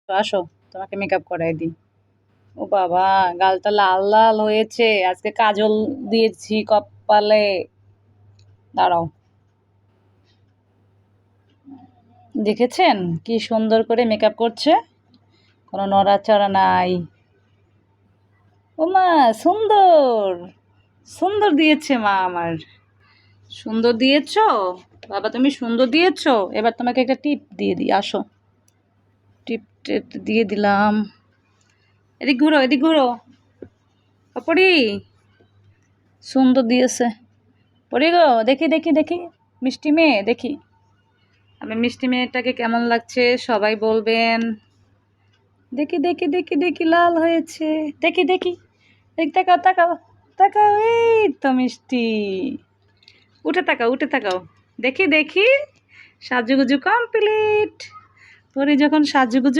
তো আসো, তোমাকে মেকআপ করাই দিই। ও বাবা, গালটা লাল লাল হয়েছে, আজকে কাজল দিয়েছি কপালে। দাঁড়াও, দেখেছেন কি সুন্দর করে মেকআপ করছে, কোনো নড়াচড়া নাই। ও মা, সুন্দর সুন্দর দিয়েছে মা আমার। সুন্দর দিয়েছো বাবা, তুমি সুন্দর দিয়েছো। এবার তোমাকে একটা টিপ দিয়ে দিই, আসো। টিপ টিপ দিয়ে দিলাম। এদিক ঘুরো, এদিক ঘুরো। পরি, সুন্দর দিয়েছে। পরি গো, দেখি দেখি দেখি, মিষ্টি মেয়ে দেখি। আমি মিষ্টি মেয়েটাকে কেমন লাগছে সবাই বলবেন। দেখি দেখি দেখি দেখি, লাল হয়েছে। দেখি দেখি, দেখ, তাকাও তাকাও তাকাও, এই তো মিষ্টি। উঠে তাকাও, উঠে তাকাও। দেখি দেখি, সাজুগুজু কমপ্লিট। পরে যখন সাজুগুজু